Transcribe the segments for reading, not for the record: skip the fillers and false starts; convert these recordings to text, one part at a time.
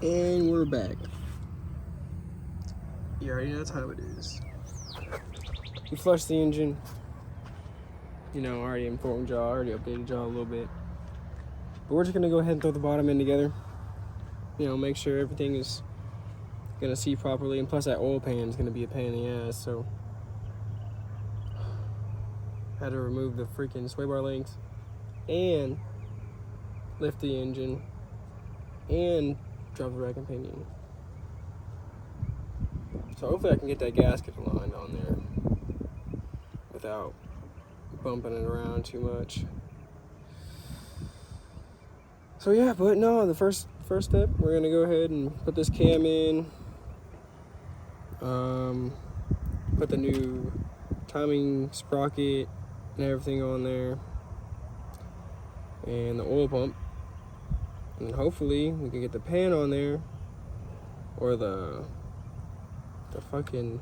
And we're back. You already know what time it is. We flushed the engine. You know, I already informed y'all, I already updated y'all a little bit. But we're just gonna go ahead and throw the bottom end together. You know, make sure everything is gonna see properly. And plus that oil pan is gonna be a pain in the ass, so. Had to remove the freaking sway bar links and lift the engine and drop the rack and pinion. So hopefully I can get that gasket aligned on there without bumping it around too much. So yeah, but no, the first step, we're gonna go ahead and put this cam in, put the new timing sprocket and everything on there, and the oil pump, and hopefully we can get the pan on there, or the fucking,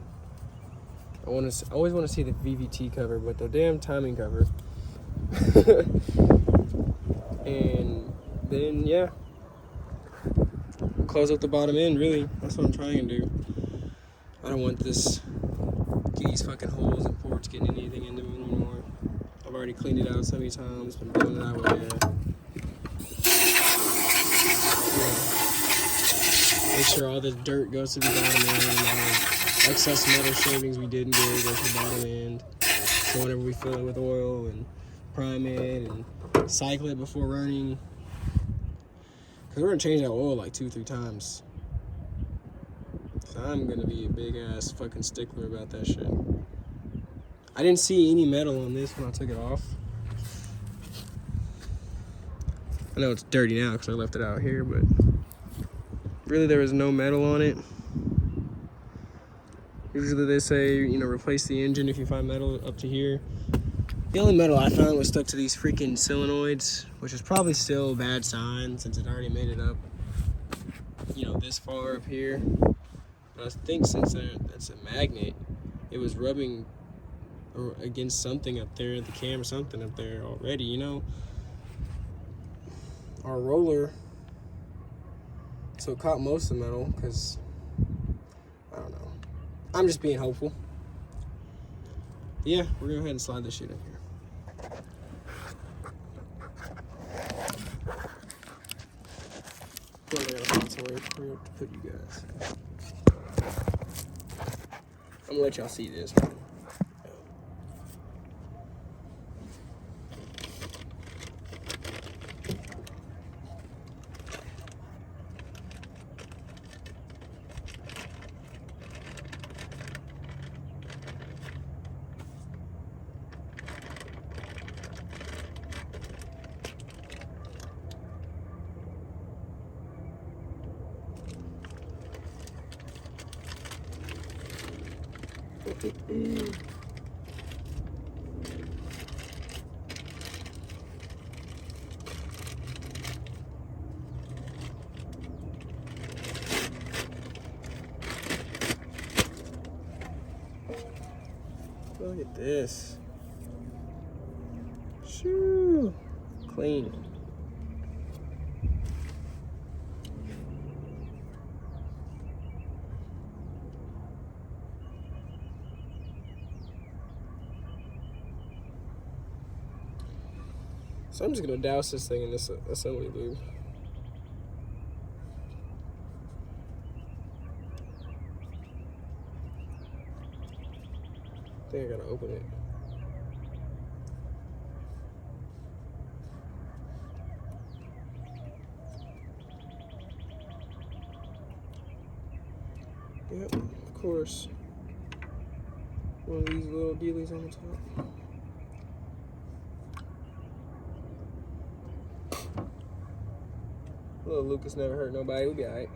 I always want to see the VVT cover, but the damn timing cover. And then yeah, close up the bottom end. Really, that's what I'm trying to do. I don't want these fucking holes and ports getting anything into them anymore. I've already cleaned it out so many times, been blowing it out with air. Yeah. Make sure all the dirt goes to the bottom end, all the excess metal shavings we didn't get goes to the bottom end. So whenever we fill it with oil and prime it and cycle it before running, because we're gonna change that oil like 2-3 times. So I'm gonna be a big ass fucking stickler about that shit. I didn't see any metal on this when I took it off. I know it's dirty now because I left it out here, but really there was no metal on it. Usually they say, you know, replace the engine if you find metal up to here. The only metal I found was stuck to these freaking solenoids, which is probably still a bad sign since it already made it up, you know, this far up here. But I think since that's a magnet, it was rubbing against something up there, the cam or something up there already, you know. Our roller, so it caught most of the metal, because, I don't know. I'm just being hopeful. Yeah, we're gonna go ahead and slide this shit in here. Well, I gotta find somewhere to put you guys. I'm gonna let y'all see this. Look at this. Shoo. Clean. So I'm just gonna douse this thing in this assembly lube. I think I gotta open it. Yep, of course. One of these little dealies on the top. Little Lucas never hurt nobody, we'll be alright.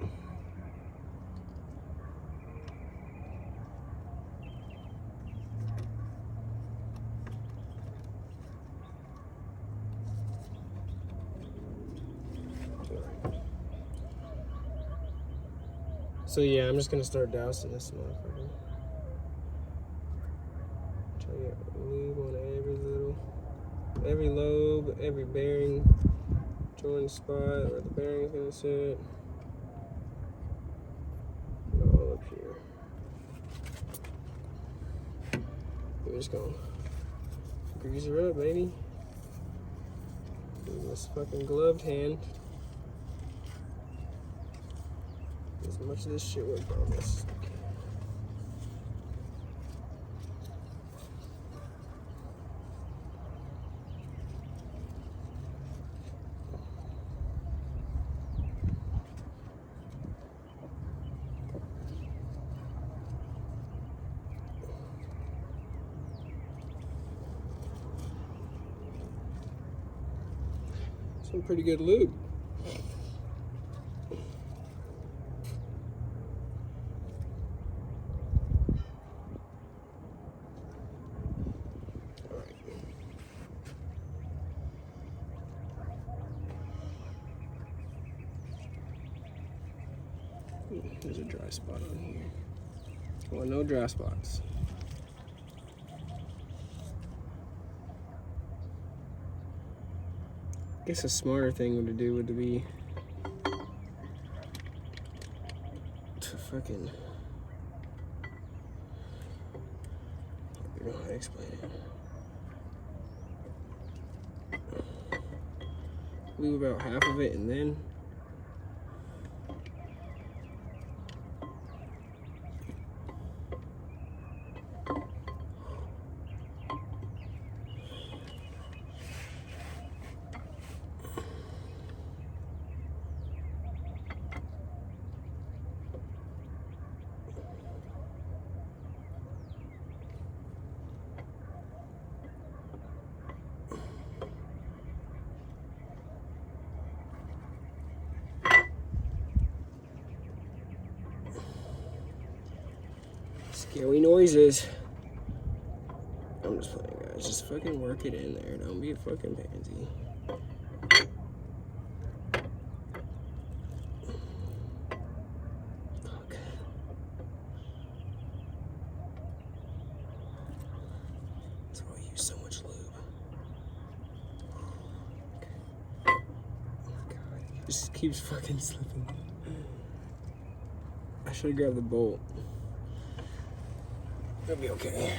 So yeah, I'm just gonna start dousing this motherfucker. Try to get lube on every lobe, every bearing joint spot where the bearing is gonna sit. up here. We're just gonna grease her up, baby. With this fucking gloved hand. As much of this shit was promised. Some pretty good lube. There's a dry spot on here. Well, no dry spots. I guess a smarter thing to do would be to fucking, I don't know how to explain it. Leave about half of it and then scary noises. I'm just playing, guys. Just fucking work it in there. Don't be a fucking pansy. Fuck. That's why I use so much lube. Oh my god. It just keeps fucking slipping. I should have grabbed the bolt. It'll be okay.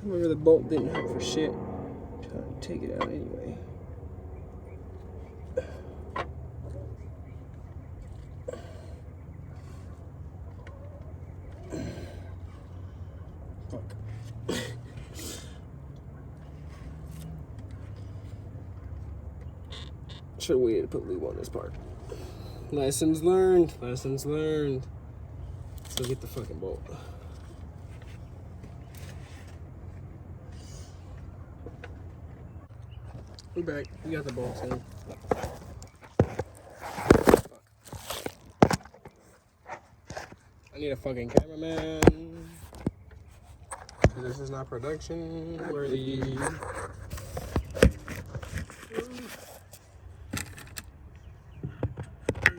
Remember, the bolt didn't help for shit. Trying to take it out anyway. Fuck. Should have waited to put lube on this part. Lessons learned. Lessons learned. Let's go get the fucking bolt. We're back. We got the bolts in. I need a fucking cameraman. This is not production worthy.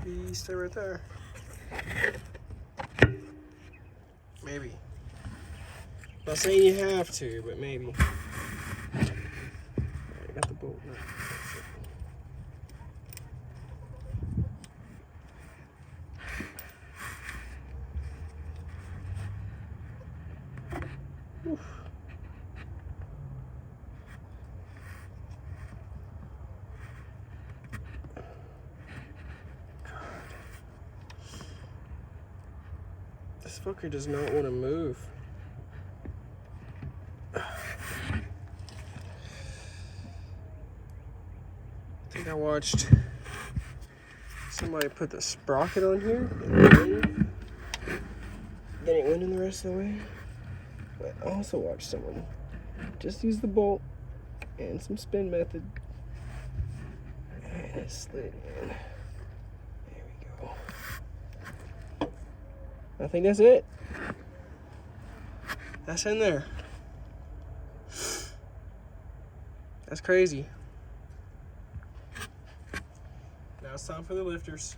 Maybe stay right there. Maybe. Not saying you have to, but maybe. I got the bolt now. This fucker does not want to move. I think I watched somebody put the sprocket on here and then it went in the rest of the way. But I also watched someone just use the bolt and some spin method and it slid in. There we go. I think that's it. That's in there. That's crazy. Now it's time for the lifters.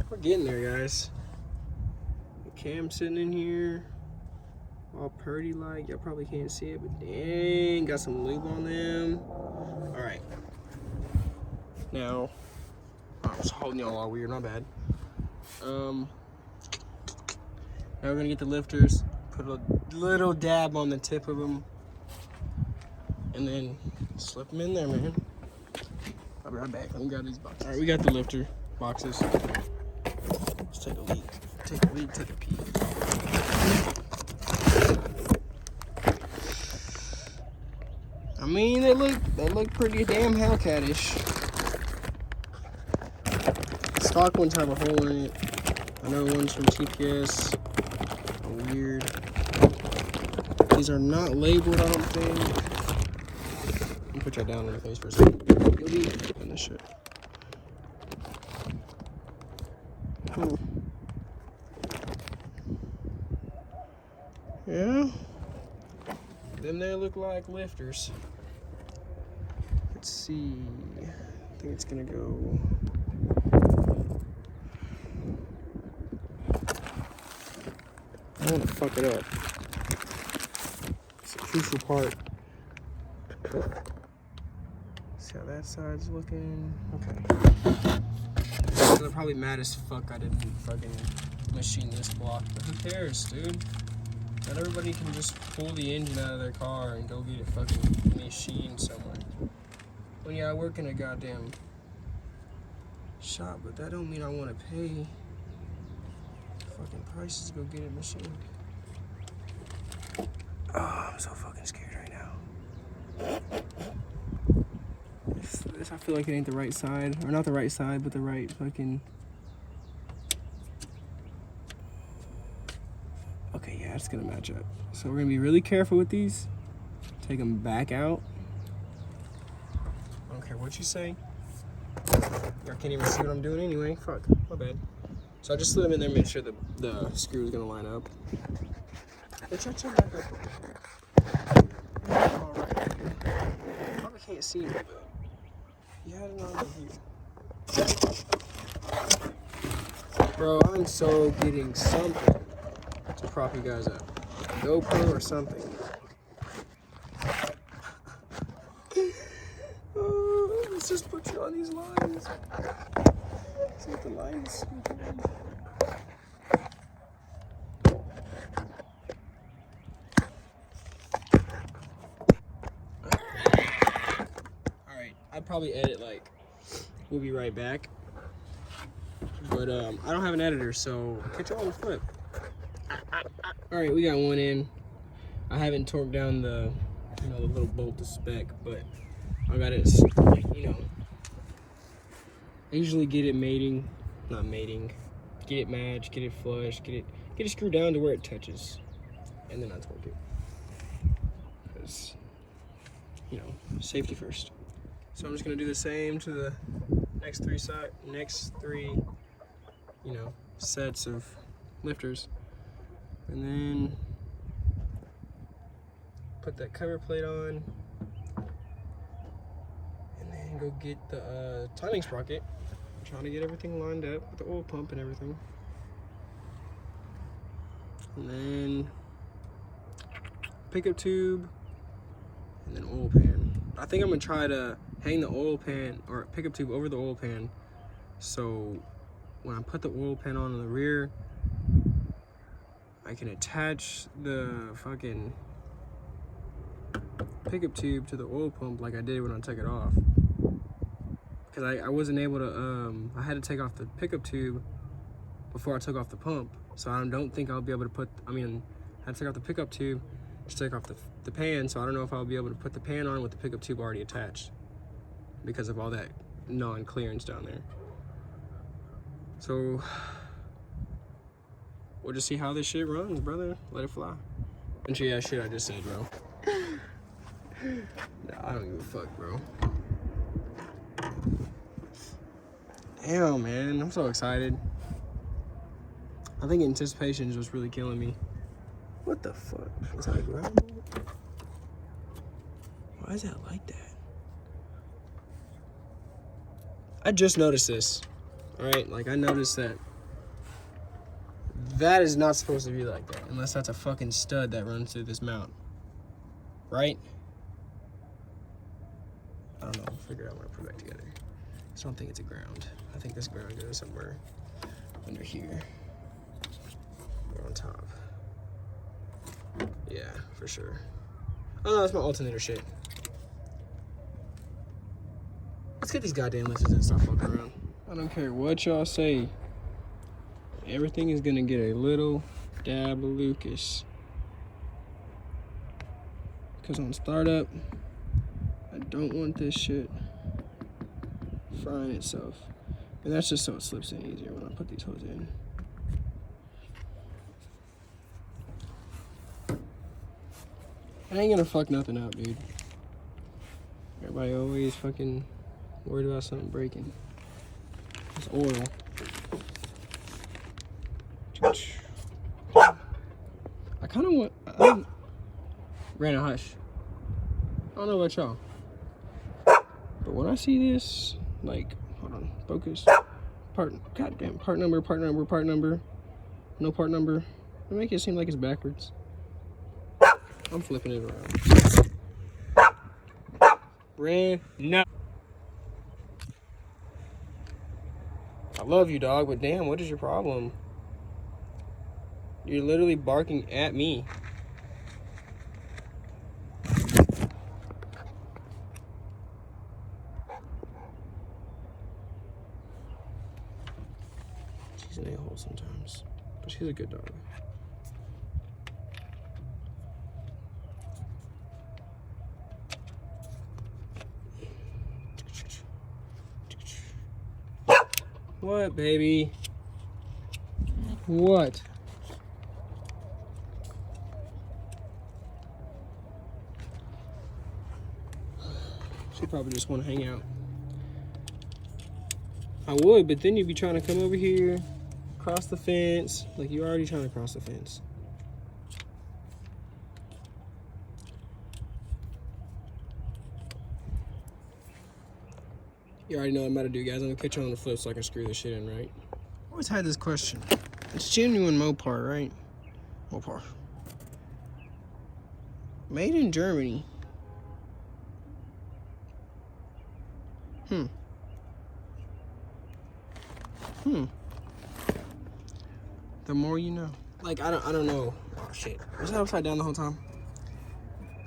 We're getting there, guys. The cam's sitting in here, all purdy like. Y'all probably can't see it, but dang, got some lube on them. All right. Now, I was holding y'all all weird, my bad. Now we're gonna get the lifters, put a little dab on the tip of them, and then slip them in there, man. I'll be right back. Let me grab these boxes. All right, we got the lifter boxes. Let's take a leak. Take a peek. I mean, they look pretty damn Hellcat-ish. Stock ones have a hole in it. I know one's from TPS. Weird. These are not labeled, I don't think. Let me put y'all down in the face for a second. You'll be in this shit. Yeah. Them they look like lifters. Let's see. I think it's gonna go. I don't want to fuck it up. It's a crucial part. See how that side's looking. Okay. They're probably mad as fuck I didn't fucking machine this block, but who cares, dude? Not everybody can just pull the engine out of their car and go get it fucking machined somewhere. Well, yeah, I work in a goddamn shop, but that don't mean I want to pay fucking prices to go get it machined. Oh, I'm so fucking scared right now. This I feel like it ain't the right side, or not the right side, but the right fucking. Okay, yeah, it's gonna match up. So we're gonna be really careful with these. Take them back out. I don't care what you say. Y'all can't even see what I'm doing anyway. Fuck, my bad. So I just slid them in there, make sure the screw is gonna line up. Bitch, I check back up. Alright. Probably can't see me, but you had it on review. Bro, I'm so getting something to prop you guys up. GoPro or something. Let's just put you on these lines. Let's get the lines. Alright, I'd probably edit like, we'll be right back. But I don't have an editor, so catch y'all on the flip. Alright, we got one in. I haven't torqued down the, the little bolt to spec, but I got it, I usually get it get it matched, get it flush, get it screwed down to where it touches, and then I torque it. Because, safety first. So I'm just gonna do the same to the next three sets of lifters, and then put that cover plate on, and then go get the timing sprocket. I'm trying to get everything lined up with the oil pump and everything, and then pickup tube, and then oil pan. I think I'm gonna try to hang the oil pan or pickup tube over the oil pan, so when I put the oil pan on in the rear, I can attach the fucking pickup tube to the oil pump like I did when I took it off. Because I wasn't able to, I had to take off the pickup tube before I took off the pump. So I don't think I'll be able to I had to take off the pickup tube to take off the pan, so I don't know if I'll be able to put the pan on with the pickup tube already attached because of all that non-clearance down there. So we'll just see how this shit runs, brother. Let it fly. And yeah, shit I just said, bro. Nah, I don't give a fuck, bro. Damn, man, I'm so excited. I think anticipation is what's really killing me. What the fuck? Is that a ground mode? Why is that like that? I just noticed this. Alright, like I noticed that that is not supposed to be like that unless that's a fucking stud that runs through this mount. Right? I don't know. I'll figure out when I put it back together. I just don't think it's a ground. I think this ground goes somewhere under here. Or on top. Yeah, for sure. Oh, that's my alternator shit. Let's get these goddamn lifters and stop fucking around. I don't care what y'all say. Everything is gonna get a little dab of Lucas. Because on startup, I don't want this shit frying itself. And that's just so it slips in easier when I put these hoses in. I ain't gonna fuck nothing up, dude. Everybody always fucking worried about something breaking. It's oil. I kind of want... Brandon, hush. I don't know about y'all. But when I see this, like, hold on, focus. Goddamn, part number. No part number. They make it seem like it's backwards. I'm flipping it around. No. I love you, dog, but damn, what is your problem? You're literally barking at me. She's an a-hole sometimes, but she's a good dog. What, baby? What? She probably just want to hang out. I would, but then you'd be trying to come over here, cross the fence. Like, you're already trying to cross the fence. You already know what I'm about to do, guys. I'm gonna catch you on the flip so I can screw this shit in, right? I always had this question. It's genuine Mopar, right? Mopar. Made in Germany. The more you know. Like, I don't know. Oh, shit. Was that upside down the whole time?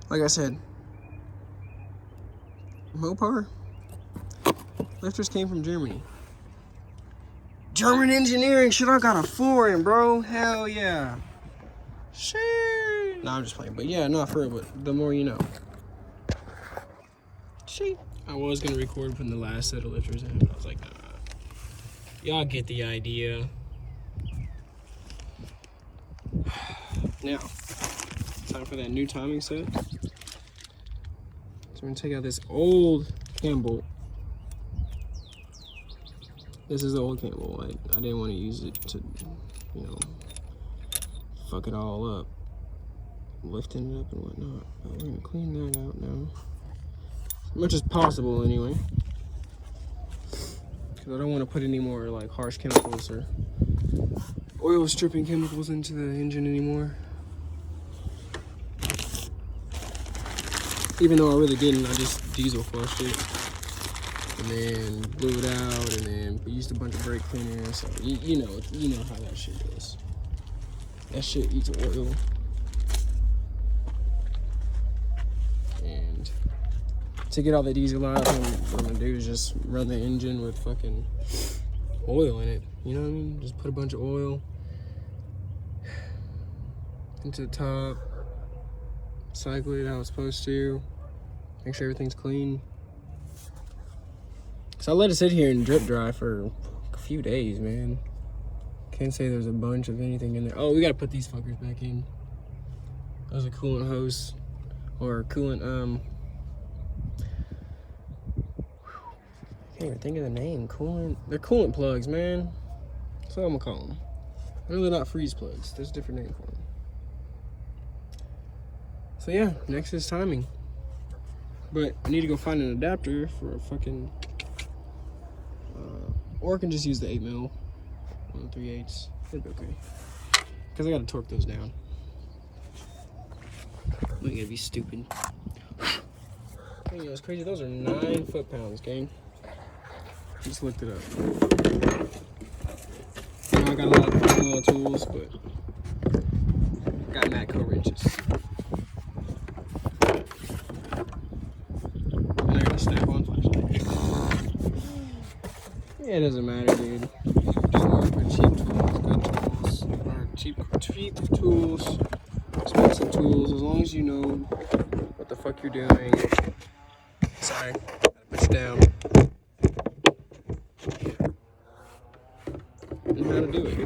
Like I said, Mopar lifters came from Germany. German engineering. Shit, I got a 4 in, bro. Hell yeah. Shit. Nah, I'm just playing. But yeah, not for real, but the more you know. Shit. I was going to record putting the last set of lifters in, but I was like, nah. Y'all get the idea. Now, time for that new timing set. So I'm going to take out this old cam bolt. This is the old cam bolt. I didn't want to use it to, you know, fuck it all up. Lifting it up and whatnot. But we're going to clean that out now. As much as possible, anyway. Because I don't want to put any more, like, harsh chemicals or oil stripping chemicals into the engine anymore. Even though I really didn't, I just diesel flushed it. And then blew it out, and then used a bunch of brake cleaner. So you know how that shit goes. That shit eats oil. And to get all the diesel out, what I'm gonna do is just run the engine with fucking oil in it. You know what I mean? Just put a bunch of oil into the top, cycle it how it's supposed to, make sure everything's clean. So I let it sit here and drip dry for a few days, man. Can't say there's a bunch of anything in there. Oh, we gotta put these fuckers back in. Those are coolant hose, or coolant, I can't even think of the name. They're coolant plugs, man. That's what I'm gonna call them. I know they're not freeze plugs. There's a different name for them. So yeah, next is timing. But I need to go find an adapter for a fucking, or I can just use the 8mm, 1 3/8. It'll be okay. Cause I gotta torque those down. I'm not gonna be stupid. You know, it's crazy. Those are 9 foot-pounds, gang. Just looked it up. You know, I got a lot of little tools, but got Matco wrenches. And I got a snap-on flashlight. Yeah, it doesn't matter, dude. Just work with cheap tools, good tools, or cheap tools, expensive tools. As long as you know what the fuck you're doing. Sorry, gotta push down. And how to do it.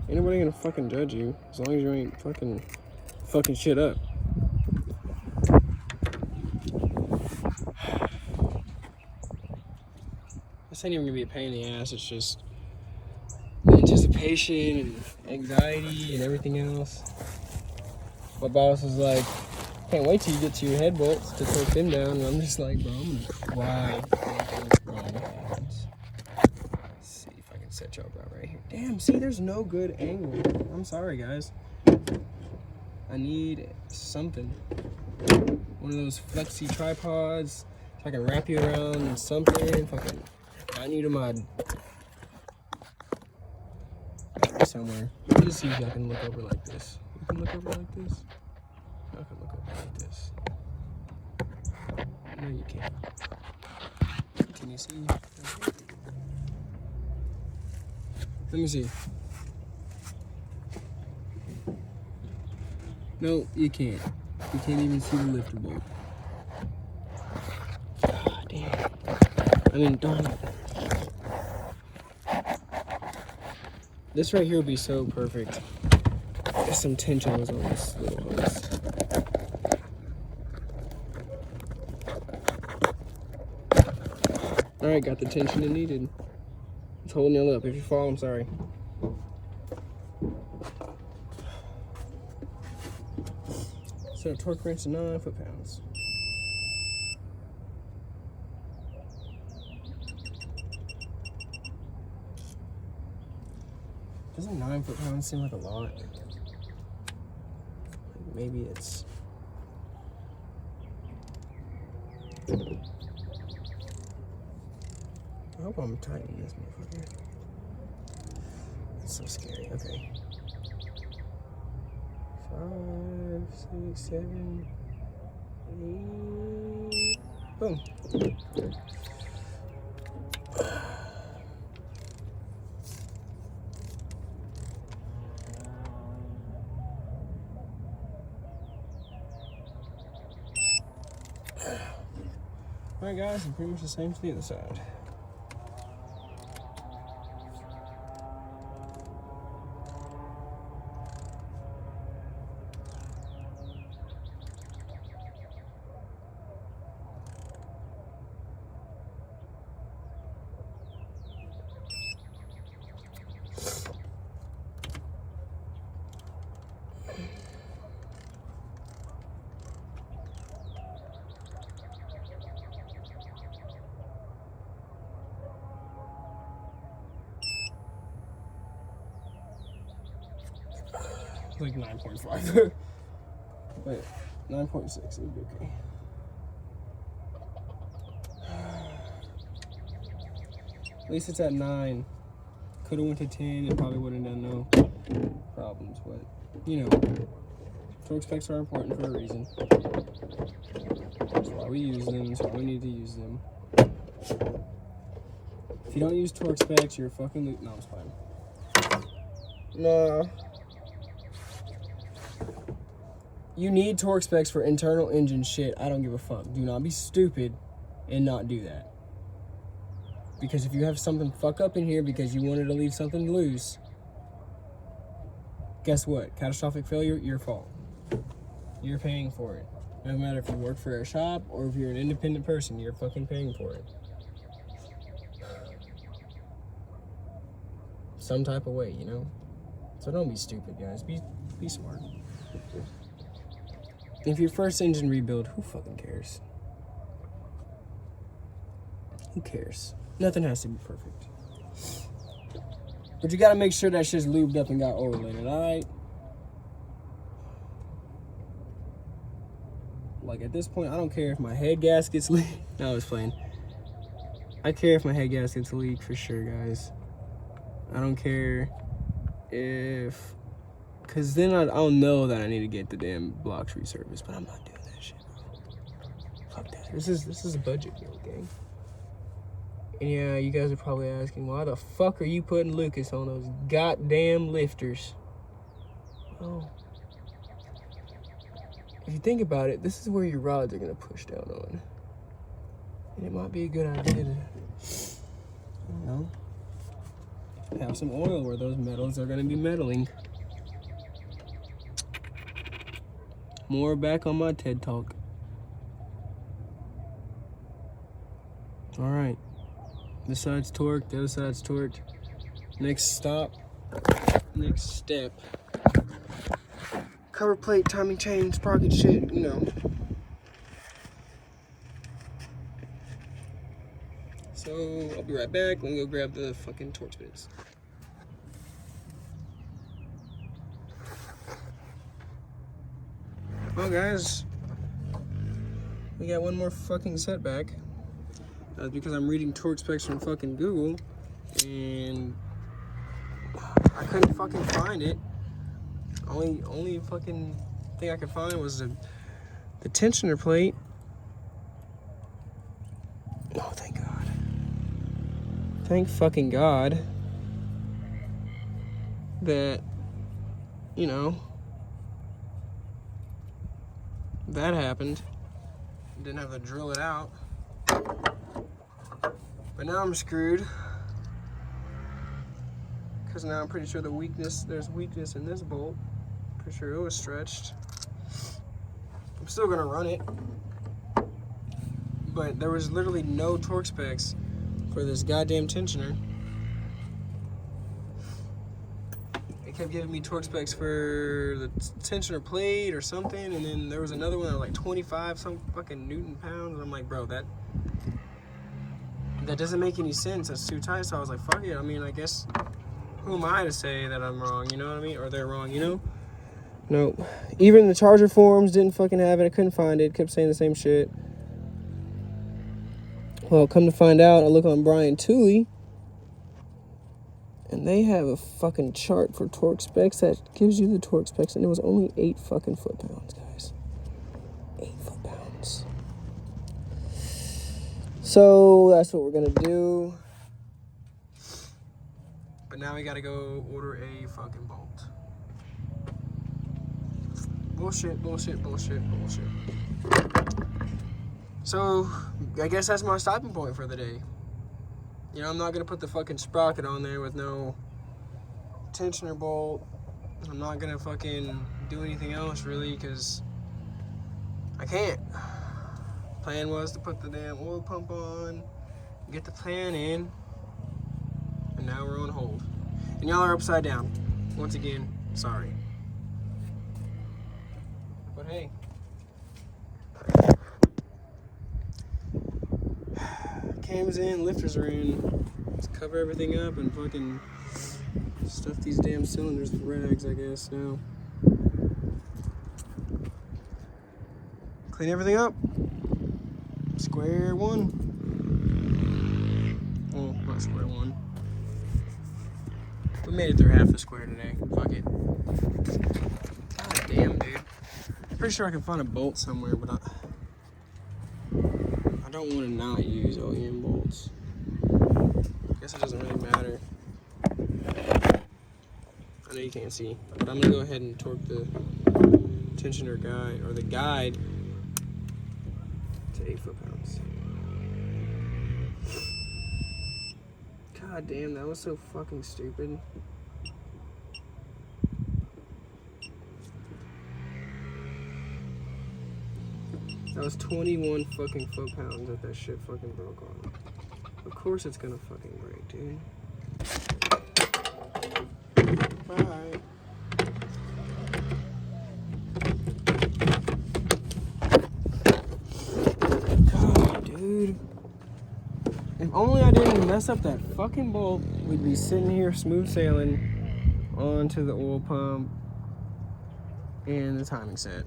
Ain't nobody gonna fucking judge you as long as you ain't fucking shit up. This ain't even gonna be a pain in the ass. It's just anticipation and anxiety and everything else. My boss was like, can't wait till you get to your head bolts to take them down. And I'm just like, bro, I'm gonna cry. Let's see if I can set y'all up right here. Damn, see, there's no good angle. I'm sorry, guys. I need something. One of those flexi tripods so I can wrap you around and something. Fucking, I need them somewhere. Let's see if y'all can look over like this. You can look over like this? I can look over like this. No, you can't. Can you see? Let me see. No, you can't. You can't even see the lifter bolt. God damn. I mean, darn it. This right here would be so perfect. If some tension was on this little hose. Alright, got the tension it needed. It's holding y'all up. If you fall, I'm sorry. So torque wrench to 9 foot-pounds. Doesn't 9 foot-pounds seem like a lot? Maybe it's... I hope I'm tightening this motherfucker. It's so scary. Okay. 5, 6, 7, 8. Boom. Alright guys, and pretty much the same to the other side. Like 9.5. Wait, 9.6, it would be okay. At least it's at 9. Could have went to 10, it probably wouldn't have done no problems, but you know, torque specs are important for a reason. That's why we use them, that's why we need to use them. If you don't use torque specs, you're fucking no, it's fine. Nah. You need torque specs for internal engine shit. I don't give a fuck. Do not be stupid and not do that. Because if you have something fuck up in here because you wanted to leave something loose, guess what? Catastrophic failure, your fault. You're paying for it. No matter if you work for a shop or if you're an independent person, you're fucking paying for it. Some type of way, you know? So don't be stupid, guys. Be smart. If your first engine rebuild, who fucking cares? Who cares? Nothing has to be perfect. But you gotta make sure that shit's lubed up and got oil in it, alright? Like at this point, I don't care if my head gaskets leak. No, I was playing. I care if my head gaskets leak for sure, guys. I don't care if... Because then I'll know that I need to get the damn blocks resurfaced, but I'm not doing that shit. Fuck that. This is a budget deal, gang. And yeah, you guys are probably asking, why the fuck are you putting Lucas on those goddamn lifters? Well, if you think about it, this is where your rods are going to push down on. And it might be a good idea to, you know, have some oil where those metals are going to be metalling. More back on my TED Talk. All right. This side's torqued, the other side's torqued. Next step. Cover plate, timing chain, sprocket shit, you know. So, I'll be right back. Let me go grab the fucking torch bits. Well, guys, we got one more fucking setback. That's because I'm reading torque specs from fucking Google, and I couldn't fucking find it. Only fucking thing I could find was the tensioner plate. Oh, thank God. Thank fucking God that, you know, that happened. Didn't have to drill it out. But now I'm screwed. Because now I'm pretty sure there's weakness in this bolt. Pretty sure it was stretched. I'm still gonna run it. But there was literally no torque specs for this goddamn tensioner. It kept giving me torque specs for the tensioner plate or something, and then there was another one that was like 25 some fucking Newton pounds, and I'm like, bro, that doesn't make any sense. That's too tight. So I was like, fuck it. I mean, I guess, who am I to say that I'm wrong, you know what I mean? Or they're wrong, you know? Nope. Even the charger forums didn't fucking have it. I couldn't find it. Kept saying the same shit. Well, come to find out, I look on Brian Tooley, and they have a fucking chart for torque specs that gives you the torque specs, and it was only 8 fucking foot-pounds, guys. 8 foot-pounds. So that's what we're gonna do. But now we gotta go order a fucking bolt. Bullshit. So I guess that's my stopping point for the day. You know, I'm not gonna put the fucking sprocket on there with no tensioner bolt. I'm not gonna fucking do anything else really, because I can't. Plan was to put the damn oil pump on, get the pan in, and now we're on hold. And y'all are upside down. Once again, sorry. But hey. Cams in, lifters are in. Let's cover everything up and fucking stuff these damn cylinders with rags, I guess, now. Clean everything up. Square one. Well, not square one. We made it through half the square today. Fuck it. God damn, dude. Pretty sure I can find a bolt somewhere, but I don't want to not use OEM bolts. Guess it doesn't really matter. I know you can't see, but I'm gonna go ahead and torque the tensioner guide, or the guide, to 8 foot-pounds. God damn, that was so fucking stupid. That was 21 fucking foot-pounds that shit fucking broke on. Of course it's gonna fucking break, dude. Bye. only I didn't mess up that fucking bolt, we'd be sitting here smooth sailing onto the oil pump and the timing set.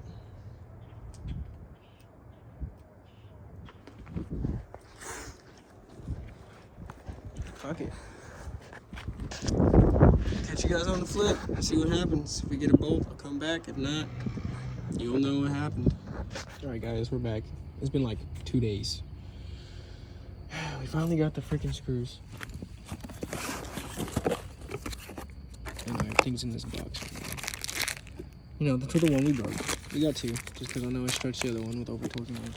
Fuck it. Catch you guys on the flip. See what happens. If we get a bolt, I'll come back. If not, you'll know what happened. Alright guys, we're back. It's been like 2 days. We finally got the freaking screws. And everything's in this box. You know, for the one we broke. We got 2, just because I know I stretched the other one with over torquing on.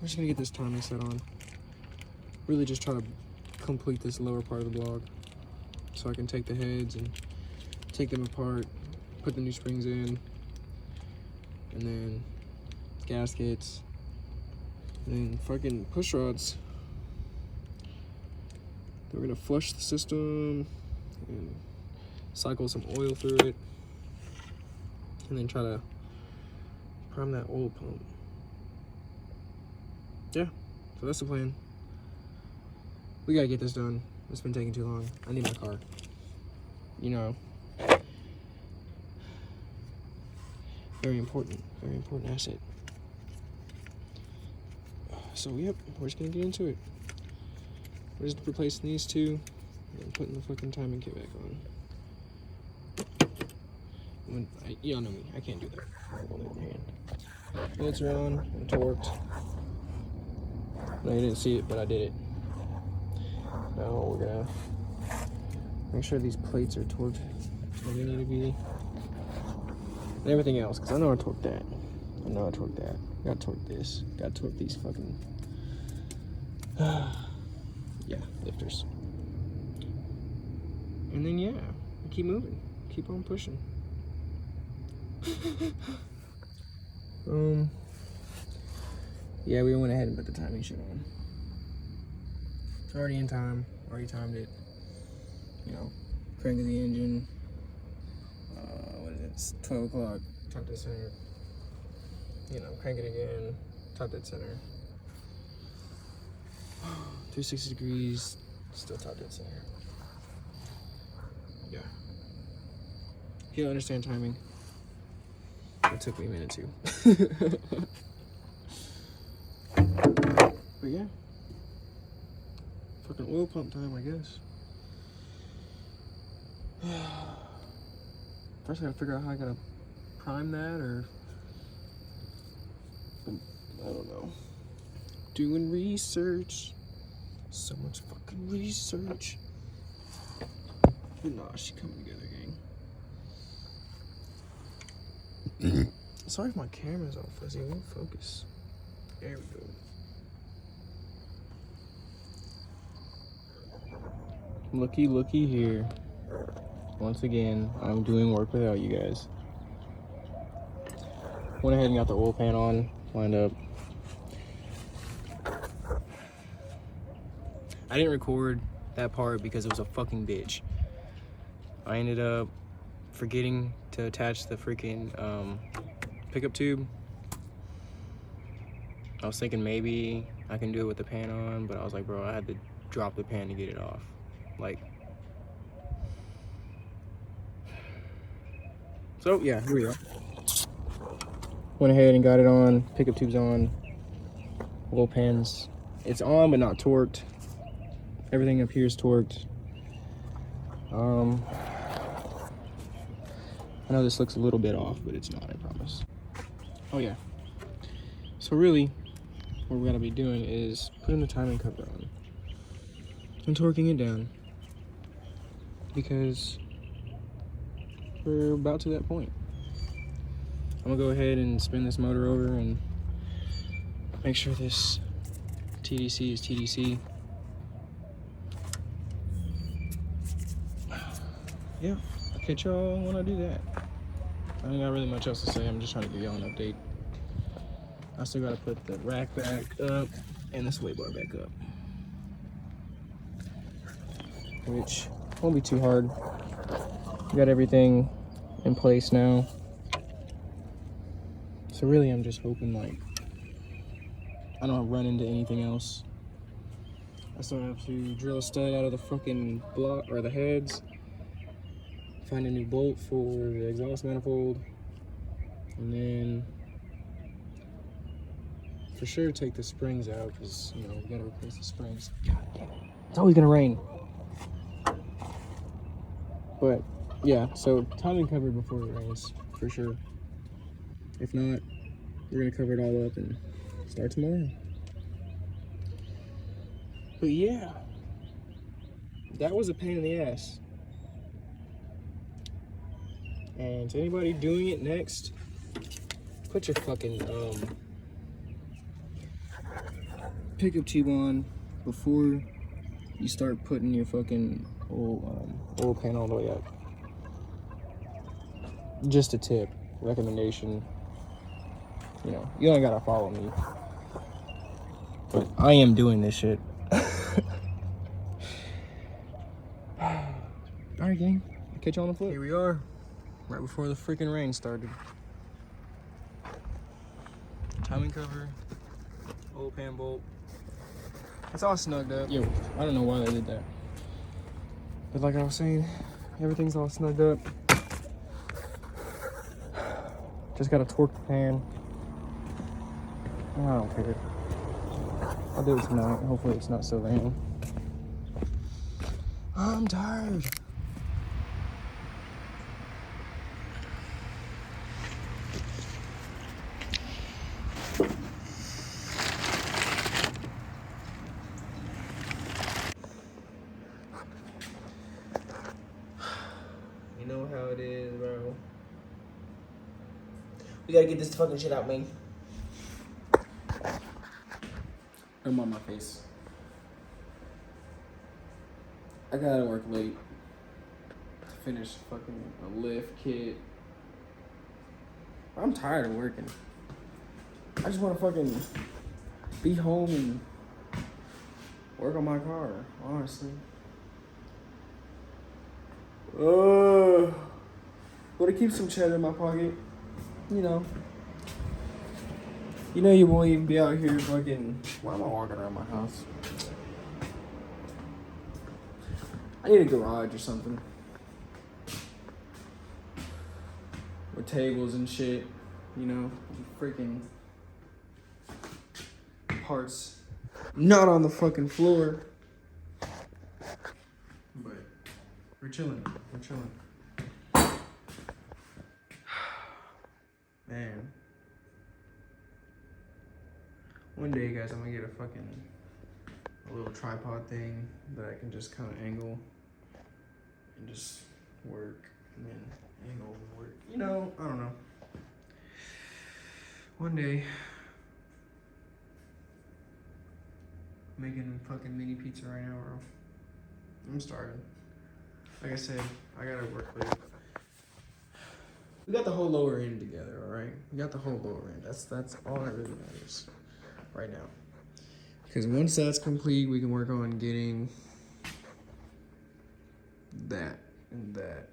We're just gonna get this timing set on. Really just try to complete this lower part of the block so I can take the heads and take them apart, put the new springs in, and then gaskets, and then fucking push rods. Then we're gonna flush the system and cycle some oil through it, and then try to prime that oil pump. Yeah, so that's the plan. We gotta get this done. It's been taking too long. I need my car. You know. Very important asset. So yep, we're just gonna get into it. We're just replacing these 2 and putting the fucking timing kit back on. Y'all know me, I can't do that. On the other hand. Bolts are on and torqued. No, you didn't see it, but I did it. Now we're gonna make sure these plates are torqued where they need to be. And everything else, because I know I torqued that. I know I torqued that. Gotta torque this. Gotta torque these fucking yeah, lifters. And then yeah, keep moving. Keep on pushing. Yeah, we went ahead and put the timing shit on. Already in time, already timed it. You know, cranking the engine. What is it? It's 12 o'clock, top dead center. You know, crank it again, top dead center. 360 degrees, still top dead center. Yeah. If you don't understand timing, it took me a minute too. But yeah. Fucking oil pump time, I guess. First I gotta figure out how I gotta prime that, or I don't know. Doing research. So much fucking research. But nah, she coming together, gang. Sorry if my camera's all fuzzy. It won't focus. There we go. Looky here. Once again, I'm doing work without you guys. Went ahead and got the oil pan on, lined up. I didn't record that part because it was a fucking bitch. I ended up forgetting to attach the freaking pickup tube. I was thinking maybe I can do it with the pan on, but I was like, bro, I had to drop the pan to get it off. Like, so yeah, here we go. Went ahead and got it on, pickup tube's on, oil pans. It's on but not torqued. Everything up here is torqued. I know this looks a little bit off, but it's not, I promise. Oh yeah. So really, what we're gonna be doing is putting the timing cover on and torquing it down, because we're about to that point. I'm gonna go ahead and spin this motor over and make sure this TDC is TDC. Yeah, I'll catch y'all when I do that. I ain't got really much else to say. I'm just trying to give y'all an update. I still gotta put the rack back up and the sway bar back up, which won't be too hard. Got everything in place now. So really I'm just hoping like I don't run into anything else. I still have to drill a stud out of the fucking block or the heads, find a new bolt for the exhaust manifold, and then for sure take the springs out because, you know, we gotta replace the springs. God damn it. It's always gonna rain. But yeah, so timing cover before it rains for sure. If not, we're gonna cover it all up and start tomorrow. But yeah, that was a pain in the ass. And to anybody doing it next, put your fucking pickup tube on before you start putting your fucking oil pan all the way up. Just a tip, recommendation. You know, you don't gotta follow me, but I am doing this shit. Alright, gang, I'll catch you on the flip. Here we are, right before the freaking rain started. Timing cover, oil pan bolt. It's all snugged up. Yo, I don't know why they did that. But like I was saying, everything's all snugged up. Just gotta torque the pan. I don't care. I'll do it tonight. Hopefully it's not so raining. I'm tired. You know how it is, bro. We gotta get this fucking shit out, man. I'm on my face. I gotta work late to finish fucking a lift kit. I'm tired of working. I just wanna fucking be home and work on my car, honestly. But to keep some cheddar in my pocket, you know. You know you won't even be out here fucking... Why am I walking around my house? I need a garage or something. With tables and shit, you know, freaking parts not on the fucking floor. But we're chilling, Man. One day, guys, I'm gonna get a little tripod thing that I can just kind of angle and just work, and then angle and work. You know, I don't know. One day, making fucking mini pizza right now, bro. I'm starving. Like I said, I gotta work late. We got the whole lower end together, all right? We got the whole lower end. That's all that really matters right now. Because once that's complete, we can work on getting that and that.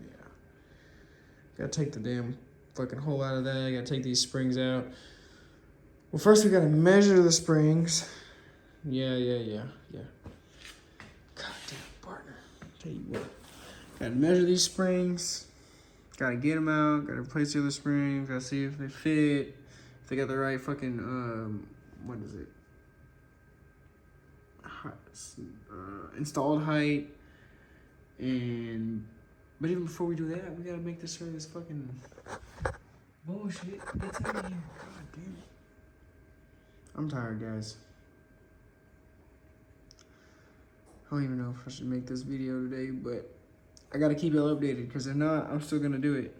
Yeah. Gotta take the damn fucking hole out of that. Gotta take these springs out. Well, first we gotta measure the springs. Yeah. Goddamn partner. Tell you what. Gotta measure these springs. Gotta get them out. Gotta replace the other springs. Gotta see if they fit. If they got the right fucking, what is it? Installed height. But even before we do that, we gotta make this sure this fucking bullshit gets out of here. God damn it. I'm tired, guys. I don't even know if I should make this video today, but I gotta keep y'all updated, because if not, I'm still gonna do it.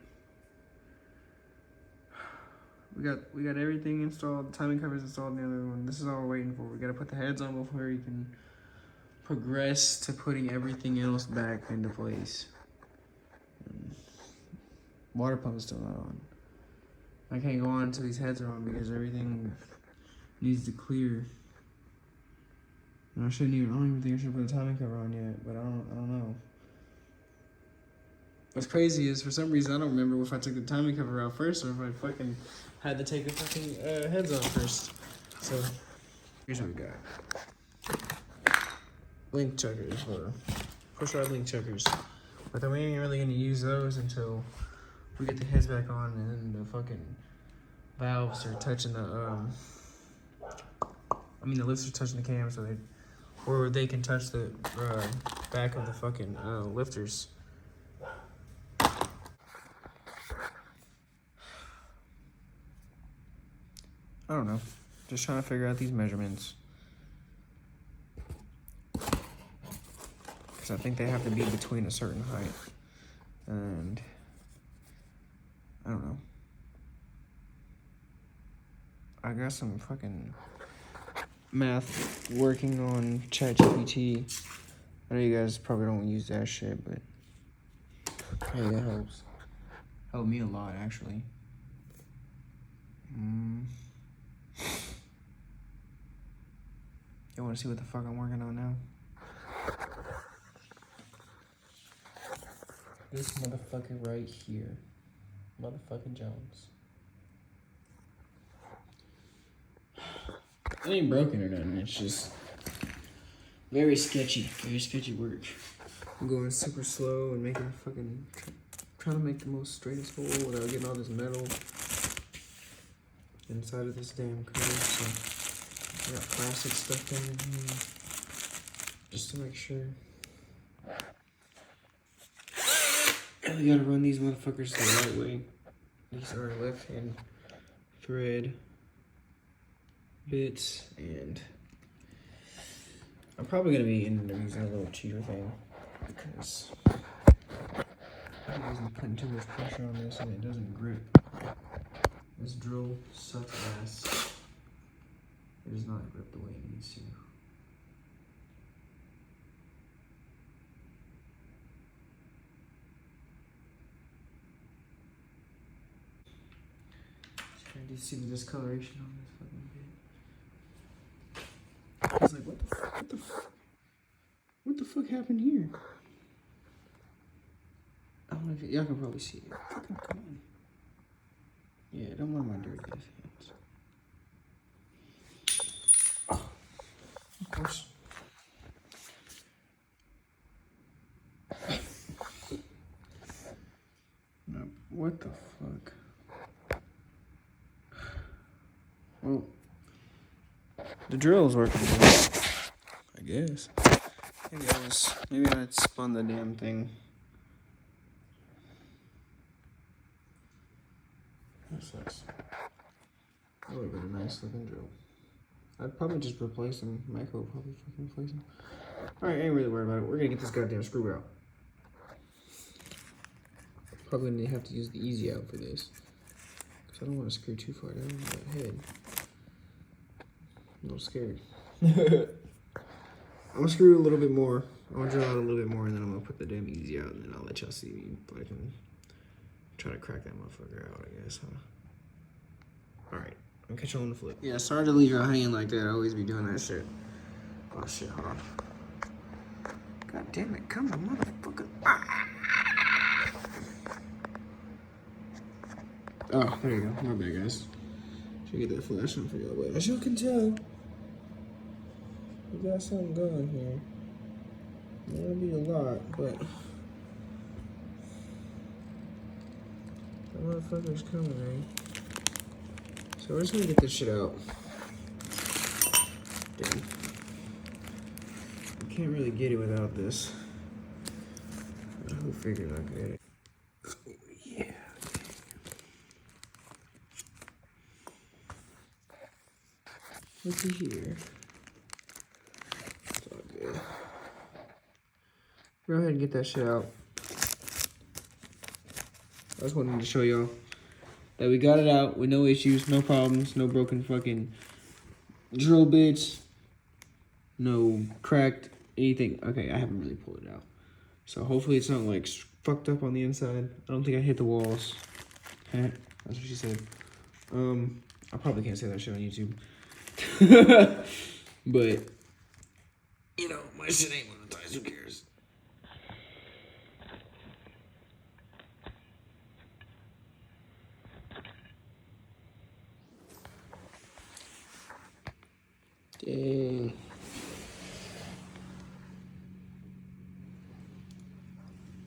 We got everything installed, the timing cover's installed in the other one. This is all we're waiting for. We gotta put the heads on before we can progress to putting everything else back into place. Water pump's still not on. I can't go on until these heads are on because everything needs to clear. And I don't even think I should put a timing cover on yet, but I don't know. What's crazy is, for some reason, I don't remember if I took the timing cover out first or if I fucking had to take the fucking heads off first. So here's what we got. Link checkers, or push rod link checkers. But then we ain't really gonna use those until we get the heads back on and then the fucking valves are touching the the lifts are touching the cam, so they can touch the back of the fucking lifters. I don't know. Just trying to figure out these measurements. Because I think they have to be between a certain height. And I don't know. I got some fucking math working on pt2. I know you guys probably don't use that shit, but hey, that helps. Helped me a lot, actually. You want to see what the fuck I'm working on now? This motherfucker right here. Motherfucking Jones. It ain't broken or nothing, it's just very sketchy work. I'm going super slow and making fucking, trying to make the most straightest hole without getting all this metal inside of this damn curve. So I got plastic stuff down in here just to make sure. And we gotta run these motherfuckers the right way. These are left-hand thread bits, and I'm probably gonna be ending up using a little cheater thing because I wasn't putting too much pressure on this and it doesn't grip. This drill sucks ass. It does not grip the way it needs to. Trying to see the discoloration on this fucking bit. I was like, what the fuck happened here? I don't know if y'all can probably see it. Fucking come on. Yeah, don't mind my dirty ass hands. Oh, of course. No, what the fuck? Well, the drill's working good, I guess. Maybe I spun the damn thing. That sucks. That would have been a nice looking drill. I'd probably just replace them. Michael would probably fucking replace them. Alright, I ain't really worried about it. We're gonna get this goddamn screw out. Probably gonna have to use the easy out for this. Because I don't want to screw too far down my head. I'm a little scared. I'm gonna screw a little bit more. I'm gonna drill out a little bit more and then I'm gonna put the damn easy out and then I'll let y'all see me. I can try to crack that motherfucker out, I guess, huh? Alright, I'll catch you on the flip. Yeah, sorry to leave y'all hanging like that. I always be doing that shit. Oh shit, hold on. God damn it, come on, motherfucker. Ah. Oh, there you go. My bad, guys. Should get that flash on for y'all, but as you can tell, we got something going here. It won't be a lot, but the motherfucker's coming, right? So we're just gonna get this shit out. Damn. I can't really get it without this. Who figured I'd get it? Yeah. Looky here. It's all good. Go ahead and get that shit out. I just wanted to show y'all that we got it out with no issues, no problems, no broken fucking drill bits, no cracked anything. Okay, I haven't really pulled it out. So hopefully it's not like fucked up on the inside. I don't think I hit the walls. That's what she said. I probably can't say that shit on YouTube. But, you know, my shit ain't monetized, who cares?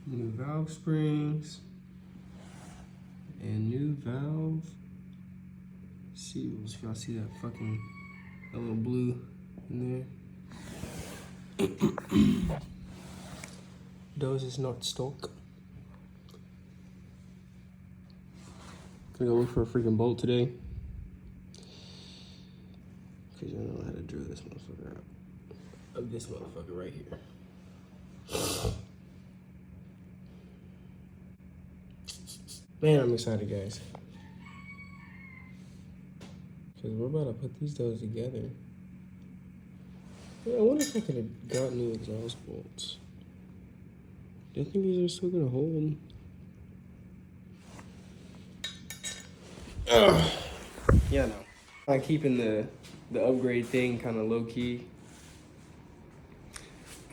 New valve springs. And new valve seals. Y'all see that fucking, that little blue in there? Those is not stock. Gonna go look for a freaking bolt today. Cause I don't know how to drill this motherfucker out. Of this motherfucker right here. Man, I'm excited, guys. Cause we're about to put these doors together. Yeah, I wonder if I could have got new exhaust bolts. Do you think these are still gonna hold? Yeah, no. I'm keeping the upgrade thing kind of low key.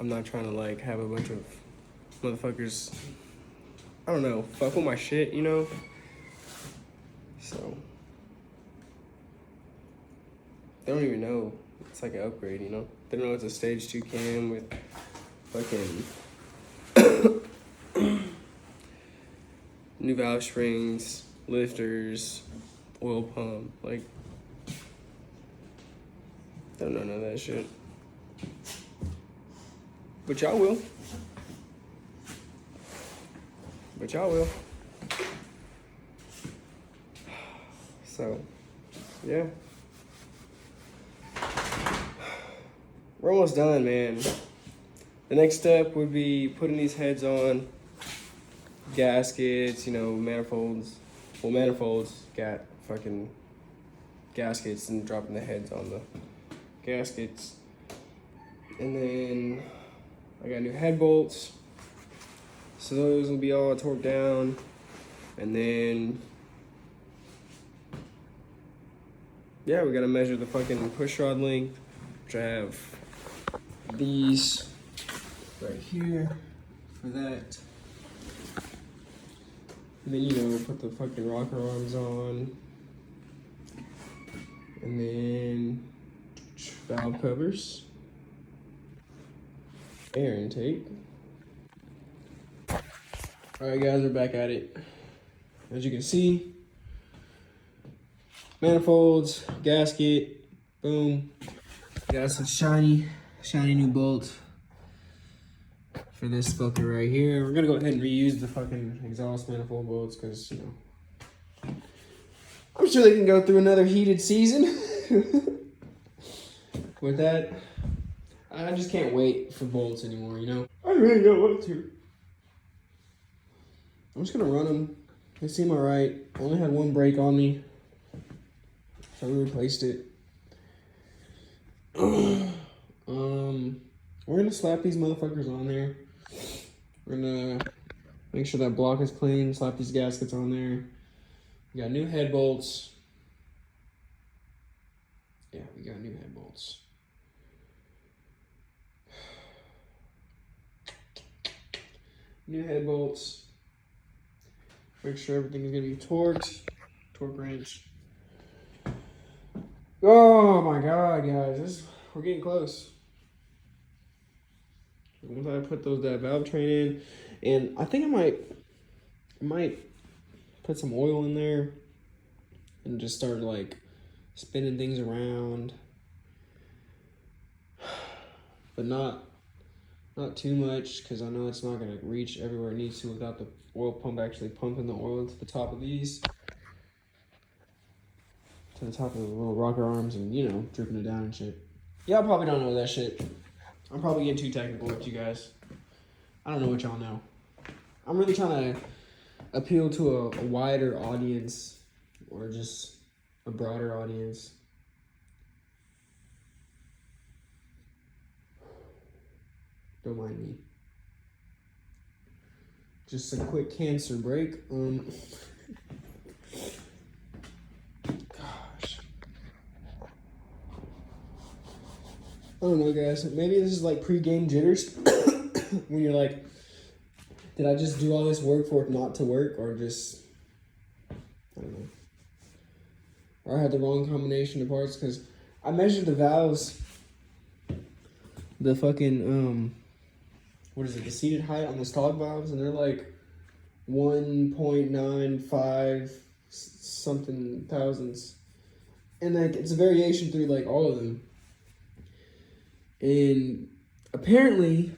I'm not trying to like have a bunch of motherfuckers, I don't know, fuck with my shit, you know? So, they don't even know it's like an upgrade, you know? They don't know it's a stage 2 cam with fucking new valve springs, lifters, oil pump, like, they don't know none of that shit. But y'all will. But y'all will. So, yeah. We're almost done, man. The next step would be putting these heads on, gaskets, you know, manifolds. Well, manifolds got fucking gaskets and dropping the heads on the gaskets. And then I got new head bolts. So those will be all torqued down. And then, yeah, we gotta measure the fucking push rod length, which I have these right here for that. And then, you know, put the fucking rocker arms on. And then valve covers. Air intake. Alright guys, we're back at it. As you can see, manifolds, gasket, boom. Got some shiny new bolts for this fucker right here. We're gonna go ahead and reuse the fucking exhaust manifold bolts because, you know, I'm sure they can go through another heated season. With that, I just can't wait for bolts anymore, you know? I really don't want to. I'm just gonna run them. They seem alright. I only had one break on me, so I replaced it. We're gonna slap these motherfuckers on there. We're gonna make sure that block is clean, slap these gaskets on there. We got new head bolts. Yeah, we got new head bolts. New head bolts. Make sure everything is gonna be torqued. Torque wrench. Oh my god, guys, we're getting close. Once I put that valve train in, and I think I might put some oil in there and just start like spinning things around, but not too much, because I know it's not gonna reach everywhere it needs to without the oil pump actually pumping the oil to the top of these, to the top of the little rocker arms, and, you know, dripping it down and shit. Y'all probably don't know that shit. I'm probably getting too technical with you guys. I don't know what y'all know. I'm really trying to appeal to a wider audience, or just a broader audience. Don't mind me. Just a quick cancer break. Gosh. I don't know, guys. Maybe this is like pre-game jitters. When you're like, did I just do all this work for it not to work? Or just, I don't know. Or I had the wrong combination of parts, because I measured the valves, the fucking what is it, the seated height on the stock valves, and they're like 1.95 something thousandths. And like it's a variation through like all of them. And apparently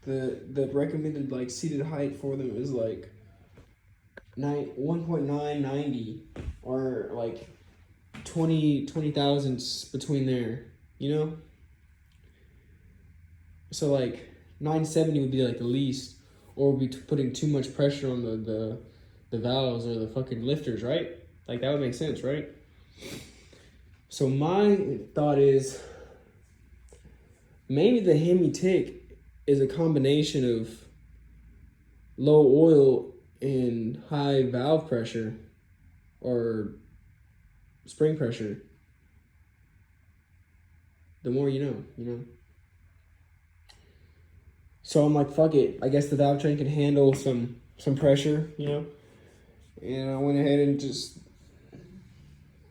the recommended like seated height for them is like 1.990 or like 20 thousandths between there, you know? So like 970 would be like the least, or would be putting too much pressure on the valves or the fucking lifters, right? Like that would make sense, right? So my thought is maybe the Hemi tick is a combination of low oil and high valve pressure or spring pressure. The more you know, you know. So I'm like, fuck it. I guess the valve train can handle some pressure, you know. And I went ahead and just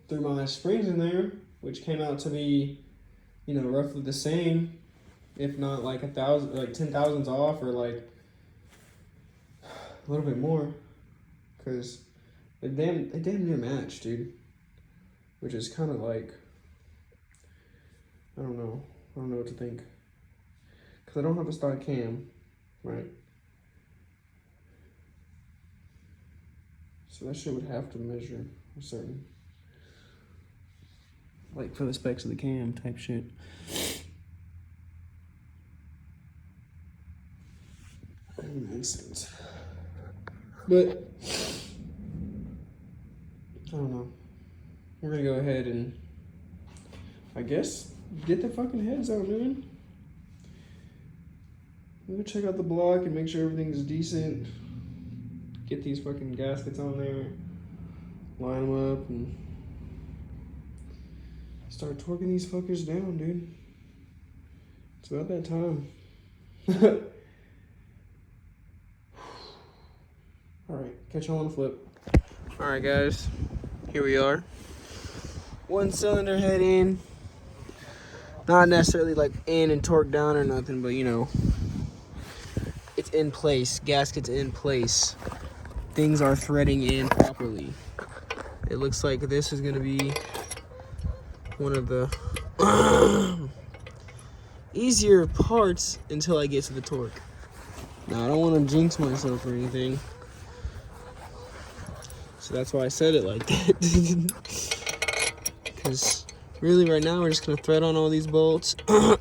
threw my springs in there, which came out to be, you know, roughly the same, if not like 1,000, like 10 thousandths off, or like a little bit more, because they damn near match, dude. Which is kind of like, I don't know what to think, because I don't have a stock cam, right? So that shit would have to measure a certain, like for the specs of the cam type shit. That makes sense. But I don't know. We're gonna go ahead and I guess get the fucking heads out, man. I'm gonna check out the block and make sure everything's decent. Get these fucking gaskets on there, line them up, and start torquing these fuckers down, dude. It's about that time. Alright, catch you on the flip. Alright guys, here we are. One cylinder head in. Not necessarily like in and torqued down or nothing, but you know, it's in place. Gasket's in place. Things are threading in properly. It looks like this is gonna be one of the easier parts until I get to the torque. Now I don't want to jinx myself or anything, so that's why I said it like that. Because really right now we're just gonna thread on all these bolts and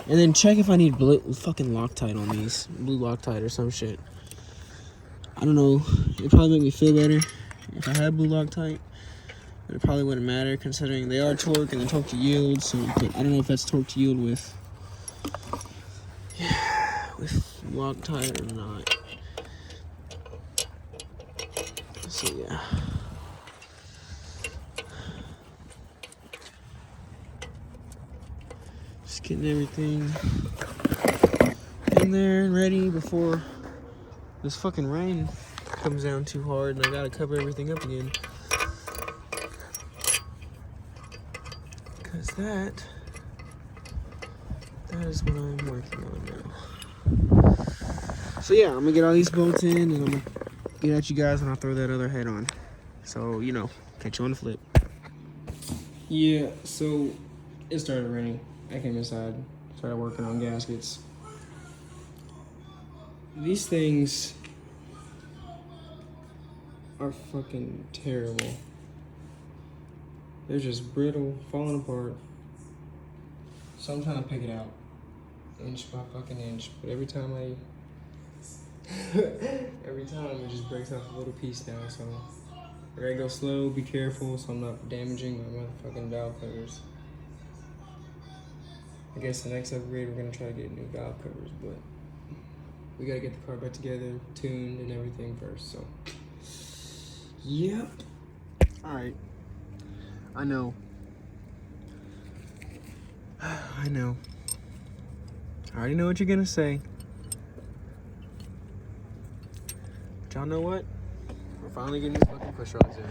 then check if I need blue fucking Loctite on these, blue Loctite or some shit. I don't know, it'd probably make me feel better if I had blue Loctite, but it probably wouldn't matter considering they are torque and they're torque to yield. So, but I don't know if that's torque to yield with Loctite or not. So yeah. Just getting everything in there and ready before this fucking rain comes down too hard and I gotta cover everything up again. Cause that is what I'm working on now. So yeah, I'm gonna get all these bolts in and I'm gonna get at you guys when I throw that other head on. So, you know, catch you on the flip. Yeah, so it started raining. I came inside, started working on gaskets. These things are fucking terrible. They're just brittle, falling apart. So I'm trying to pick it out, inch by fucking inch. But every time it just breaks off a little piece now. So I gotta go slow, be careful, so I'm not damaging my motherfucking valve covers. I guess the next upgrade we're gonna try to get new valve covers, but we gotta get the car back together, tuned and everything first, so. Yep. Alright. I know. I know. I already know what you're gonna say. But y'all know what? We're finally getting these fucking push rods in.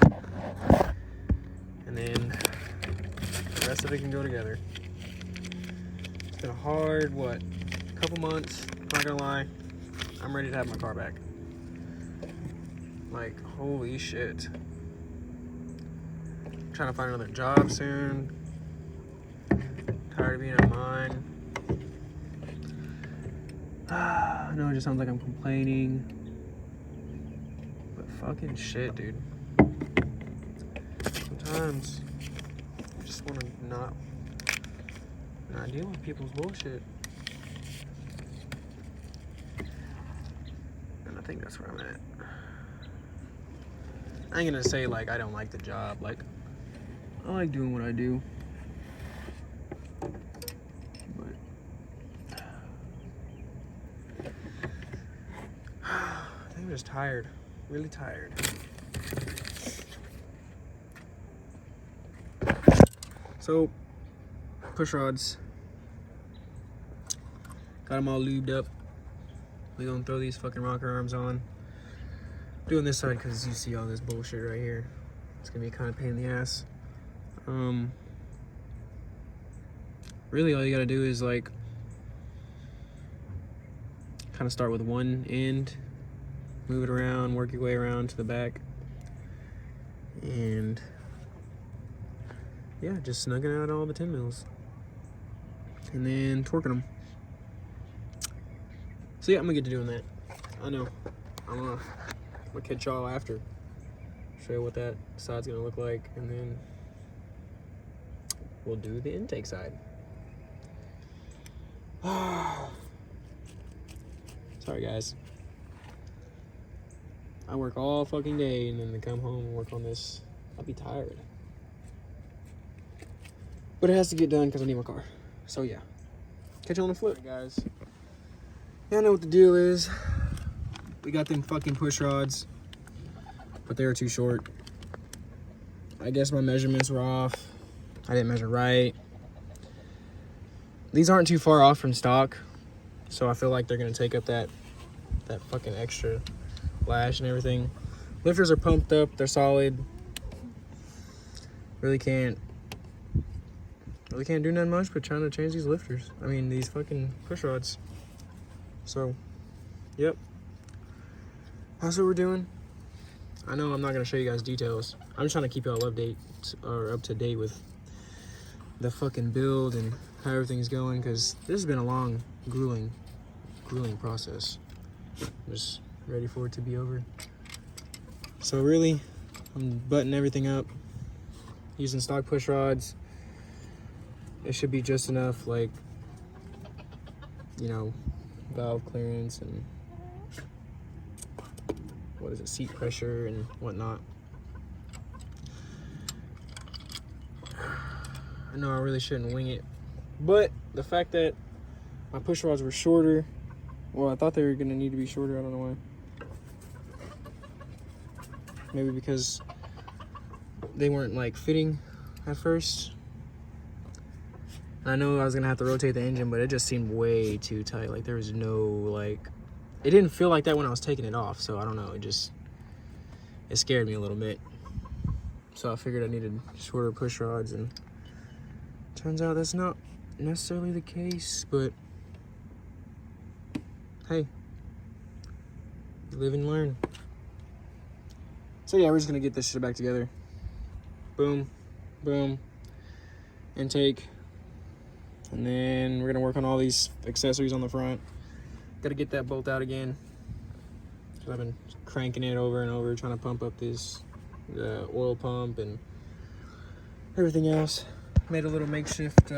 And then the rest of it can go together. been a hard, couple months. Not gonna lie, I'm ready to have my car back. Like, holy shit. Trying to find another job soon. Tired of being at mine. I know it just sounds like I'm complaining. But fucking shit, dude. Sometimes I just want to not deal with people's bullshit. And I think that's where I'm at. I ain't gonna say like I don't like the job. Like, I like doing what I do. But I think I'm just tired. Really tired. So, push rods. Got them all lubed up. We're gonna throw these fucking rocker arms on. Doing this side because you see all this bullshit right here. It's gonna be kind of pain in the ass. Really all you gotta do is like kind of start with one end, move it around, work your way around to the back, and yeah, just snugging out all the 10 mils and then torquing them. So yeah, I'm gonna get to doing that. I know. I'm gonna catch y'all after. Show you what that side's gonna look like, and then we'll do the intake side. Sorry guys. I work all fucking day and then to come home and work on this, I'll be tired. But it has to get done because I need my car. So yeah. Catch you on the flip, guys. Yeah, I know what the deal is. We got them fucking push rods, but they were too short. I guess my measurements were off. I didn't measure right. These aren't too far off from stock, so I feel like they're gonna take up that fucking extra lash and everything. Lifters are pumped up, they're solid. Really can't do nothing much but trying to change these lifters. I mean, these fucking push rods. So, yep. That's what we're doing. I know I'm not gonna show you guys details. I'm just trying to keep y'all up to date with the fucking build and how everything's going, because this has been a long, grueling process. I'm just ready for it to be over. So really, I'm buttoning everything up using stock push rods. It should be just enough, like, you know, valve clearance and seat pressure and whatnot. I know I really shouldn't wing it, but the fact that my push rods were shorter, well, I thought they were gonna need to be shorter, I don't know why. Maybe because they weren't like fitting at first. I know I was gonna have to rotate the engine, but it just seemed way too tight. Like there was no like, it didn't feel like that when I was taking it off. So I don't know, it scared me a little bit. So I figured I needed shorter push rods, and turns out that's not necessarily the case, but hey, you live and learn. So yeah, we're just gonna get this shit back together. Boom, boom, intake. And then we're gonna work on all these accessories on the front. Gotta get that bolt out again. I've been cranking it over and over, trying to pump up the oil pump and everything else. Made a little makeshift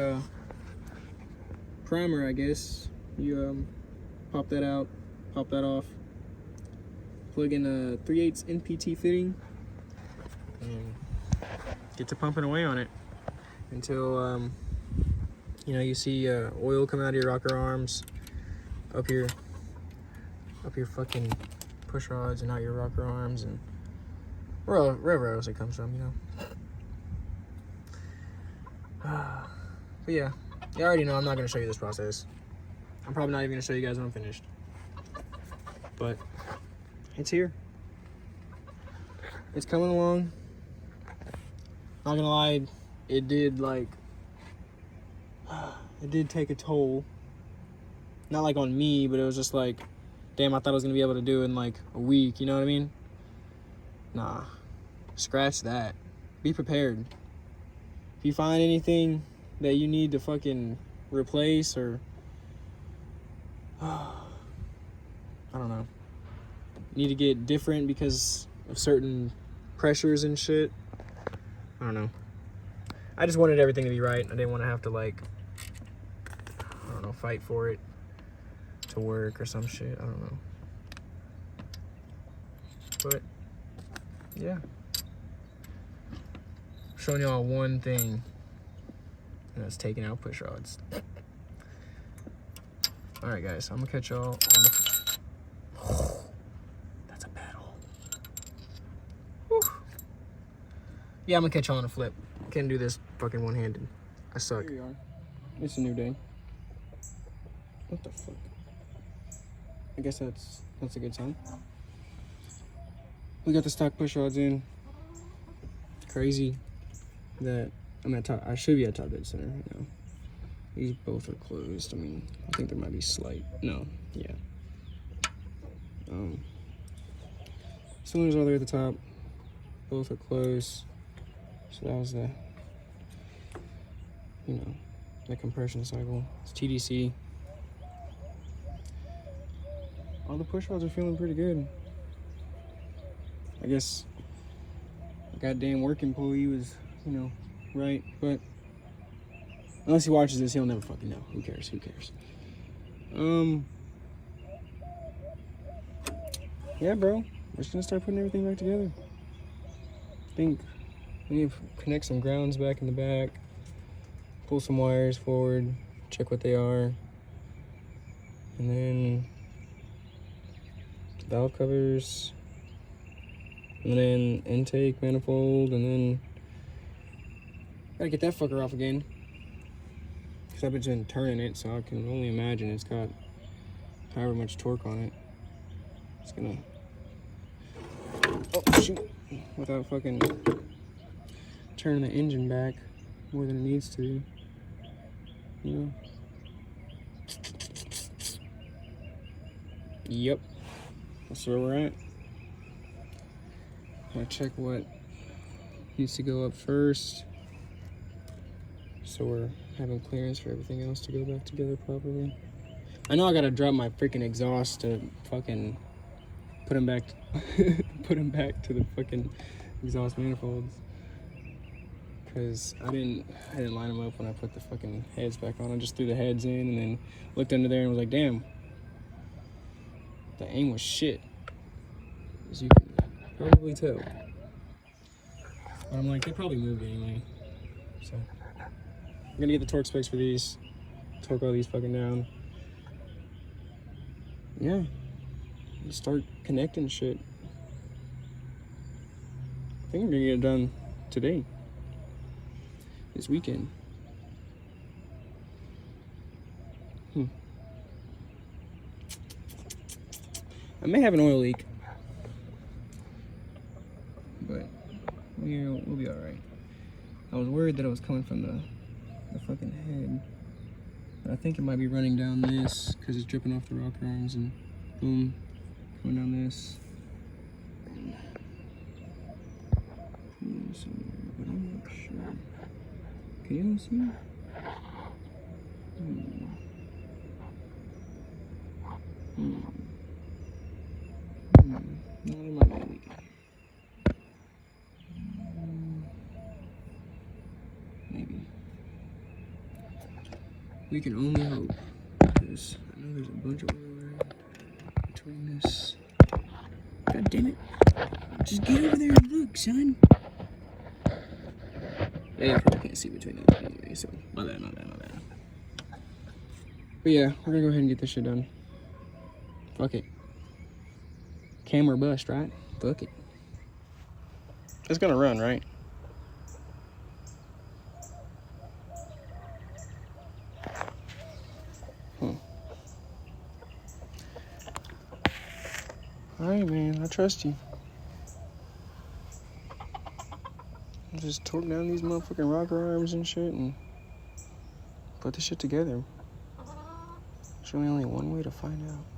primer, I guess. You pop that out, pop that off, plug in a 3/8 NPT fitting, and get to pumping away on it until you know, you see oil come out of your rocker arms up your fucking push rods and out your rocker arms and wherever else it comes from, you know. But yeah, you already know I'm not gonna show you this process. I'm probably not even gonna show you guys when I'm finished. But it's here. It's coming along. Not gonna lie, it it did take a toll. Not like on me, but it was just like, damn, I thought I was gonna be able to do it in like a week, you know what I mean? Nah, scratch that. Be prepared. If you find anything that you need to fucking replace or, I don't know, need to get different because of certain pressures and shit, I don't know. I just wanted everything to be right. I didn't want to have to like, I don't know, fight for it to work or some shit. I don't know. But yeah, showing y'all one thing, and that's taking out push rods. All right, guys, I'm gonna catch y'all on the. That's a battle. Whew. Yeah, I'm gonna catch y'all on a flip. Can't do this fucking one-handed. I suck. Here you are. It's a new day. What the fuck? I guess that's a good sign. We got the stock push rods in. Crazy that I'm at top. I should be at top dead center right now. These both are closed. I mean, I think there might be slight. No, yeah. Cylinders all the way at the top. Both are closed. So that was the, you know, the compression cycle. It's TDC. All the push rods are feeling pretty good. I guess the goddamn working pulley was, you know, right, but unless he watches this, he'll never fucking know. Who cares? Who cares? Yeah, bro. We're just gonna start putting everything back together. I think we need to connect some grounds back in the back, pull some wires forward, check what they are, and then valve covers, and then intake manifold, and then gotta get that fucker off again. Cause I've been turning it, so I can only imagine it's got however much torque on it. It's gonna, oh shoot, without fucking turning the engine back more than it needs to, you know. Yep, that's where we're at. I'm gonna check what needs to go up first, so we're having clearance for everything else to go back together properly. I know I gotta drop my freaking exhaust to fucking put them back to the fucking exhaust manifolds, because I didn't line them up when I put the fucking heads back on. I just threw the heads in and then looked under there and was like, damn, the aim was shit, as you can probably tell. But I'm like, they probably moved anyway, so I'm gonna get the torque specs for these, torque all these fucking down. Yeah, start connecting shit. I think I'm gonna get it done today, this weekend. I may have an oil leak, but we'll be all right. I was worried that it was coming from the fucking head, but I think it might be running down this because it's dripping off the rocker arms and boom, going down this. Somewhere, but I'm not sure. Can you all see? No, there might be a leak. Maybe. We can only hope, because I know there's a bunch of oil between this. God damn it. Just get over there and look, son. Yeah, you probably can't see between those anyway, so my bad. But yeah, we're gonna go ahead and get this shit done. Fuck it. Camera bust, right? Fuck it. It's gonna run, right? Alright, man, I trust you. Just torque down these motherfucking rocker arms and shit and put this shit together. There's really only one way to find out.